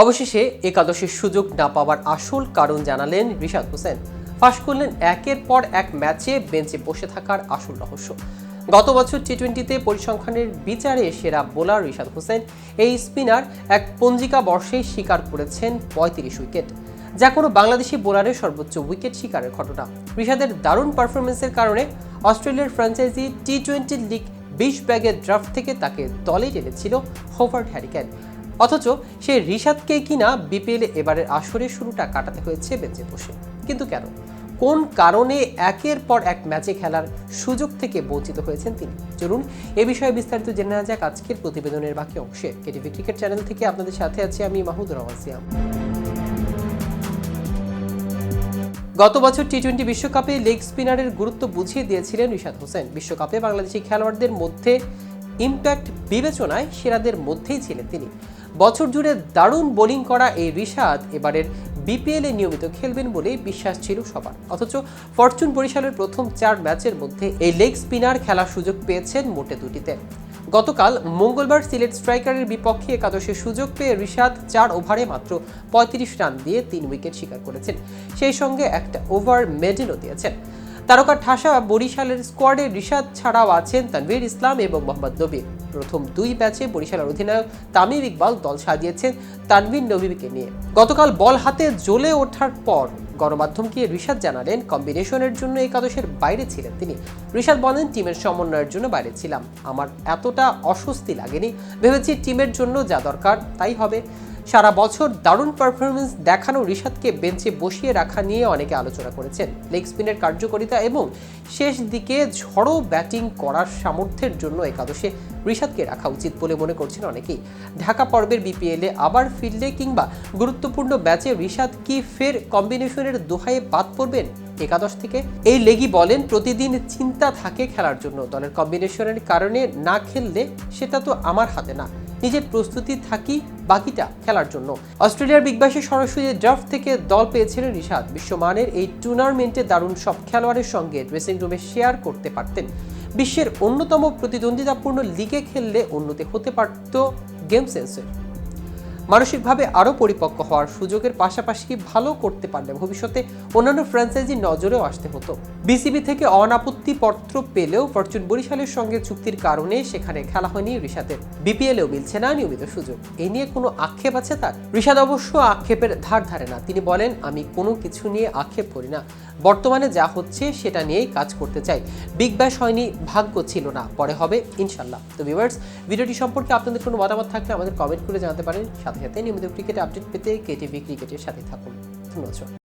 অবশেষে একাদশের সুযোগ না পাওয়ার আসল কারণ জানালেন রিশাদ হোসেন। ফাঁস করলেন একের পর এক ম্যাচে বেঞ্চে বসে থাকার আসল রহস্য। গত বছর টি-20তে পরিসংখ্যানের বিচারে সেরা বোলার রিশাদ হোসেন এই স্পিনার এক পঞ্জিকা বর্ষেই শিকার করেছেন ৩৫ উইকেট, যা কোনো বাংলাদেশি বোলারের সর্বোচ্চ উইকেট শিকারের ঘটনা। রিশাদের দারুণ পারফরমেন্সের কারণে অস্ট্রেলিয়ার ফ্র্যাঞ্চাইজি টি-20 লিগ ২০ ব্যাগের ড্রাফট থেকে তাকে দলে টেনেছিল হোভার্ড হ্যারিকেন। অথচ সেই রিশাদকেই কিনা বিপিএলে এবারের আসরের শুরুটা কাটাতে হয়েছে বেঞ্চে বসে। কিন্তু কেন, কোন কারণে একের পর এক ম্যাচে খেলার সুযোগ থেকে বঞ্চিত হয়েছেন তিনি? চলুন এ বিষয়ে বিস্তারিত জেনে নেওয়া যাক আজকের প্রতিবেদনের বাকি অংশে। কেটিভি ক্রিকেট চ্যানেল থেকে আপনাদের সাথে আছি আমি মাহমুদুর রহমান সিয়াম। গত বছর টি-20 বিশ্বকাপে লেগ স্পিনারের গুরুত্ব বুঝিয়ে দিয়েছিলেন রিশাদ হোসেন। বিশ্বকাপে বাংলাদেশি খেলোয়াড়দের মধ্যে ইম্প্যাক্ট বিবেচনায় সেরাদের মধ্যেই ছিলেন তিনি। বছর জুড়ে দারুণ বোলিং করা এই রিশাদ এবারের বিপিএলে নিয়মিত খেলবেন বলেই বিশ্বাস ছিল সবার। অথচ ফরচুন বরিশালের প্রথম ৪ ম্যাচের মধ্যে এই লেগ স্পিনার খেলার সুযোগ পেয়েছেন মোটে দুটিতে। গতকাল মঙ্গলবার সিলেট স্ট্রাইকারের বিপক্ষে একাদশের সুযোগ পেয়ে রিশাদ ৪ ওভারে মাত্র ৩৫ রান দিয়ে ৩ উইকেট শিকার করেছেন, সেই সঙ্গে একটা ওভার মেডেলও দিয়েছেন। তারকা ঠাসা বরিশালের স্কোয়াডে রিশাদ ছাড়াও আছেন তানভীর ইসলাম এবং মোহাম্মদ নবী। প্রথম ২ ম্যাচে বরিশালের অধিনায়ক তামিম ইকবাল দল সাজিয়েছেন তানভীর নবীকে নিয়ে। গতকাল বল হাতে জ্বলে ওঠার পর গণমাধ্যমকে রিশাদ জানালেন কম্বিনেশনের জন্য একাদশের বাইরে ছিলেন তিনি। রিশাদ বলেন, টিমের সমন্বয়ের জন্য বাইরে ছিলাম, আমার এতটা অস্বস্তি লাগেনি, ভেবেছি টিমের জন্য যা দরকার তাই হবে। সারা বছর দারুণ পারফরমেন্স দেখানো রিশাদকে বেঞ্চে বসিয়ে রাখা নিয়ে অনেকে আলোচনা করেছেন। লেগ স্পিনের কার্যকারিতা এবং শেষ দিকে ঝড়ো ব্যাটিং করার সামর্থ্যের জন্য একাদশে রিশাদকে রাখা উচিত বলে মনে করছেন অনেকেই। ঢাকা পর্বের বিপিএলে আবার ফিরলে কিংবা গুরুত্বপূর্ণ ম্যাচে রিশাদ কি ফের কম্বিনেশনের দোহায়ে বাদ পড়বেন একাদশ থেকে? এই লেগই বলেন, প্রতিদিন চিন্তা থাকে খেলার জন্য, দলের কম্বিনেশনের কারণে না খেললে সেটা তো আমার হাতে না, নিজের প্রস্তুতি থাকি বাকিটা খেলার জন্য। অস্ট্রেলিয়ার বিগ ব্যাশে সরাসরি ড্রাফট থেকে দল পেয়েছিলেন রিশাদ। বিশ্বমানের এই টুর্নামেন্টে দারুণ সব খেলোয়াড়ের সঙ্গে ড্রেসিং রুমে শেয়ার করতে পারতেন। বিশ্বের অন্যতম প্রতিদ্বন্দ্বিতাপূর্ণ লিগে খেললে উন্নতি হতে পারত গেম সেন্সের। মানসিকভাবে আরও পরিপক্ক হওয়ার সুযোগের পাশাপাশি ভালো করতে পারলে ভবিষ্যতে অন্যান্য ফ্র্যাঞ্চাইজির নজরেও আসতে হতো। বিসিবি থেকে অনাপত্তি পত্র পেলেও ফরচুন বরিশালের সঙ্গে চুক্তির কারণে সেখানে খেলা হয়নি রিশাদের। বিপিএলেও মিলছে না নিয়মিত সুযোগ। এই নিয়ে কোনো আক্ষেপ আছে তার? রিশাদ অবশ্য আক্ষেপের ধার ধারে না। তিনি বলেন, আমি কোনো কিছু নিয়ে আক্ষেপ করি না, বর্তমানে যা হচ্ছে সেটা নিয়েই কাজ করতে চাই। বিগ ব্যাশ হয়নি, ভাগ্য ছিল না, পরে হবে ইনশাল্লাহ। তো ভিউয়ার্স, ভিডিওটি সম্পর্কে আপনাদের কোনো মতামত থাকলে আমাদের কমেন্ট করে জানাতে পারেন। সাথে সাথে নিয়মিত ক্রিকেট আপডেট পেতে কেটিভি ক্রিকেটের সাথে থাকুন। ধন্যবাদ।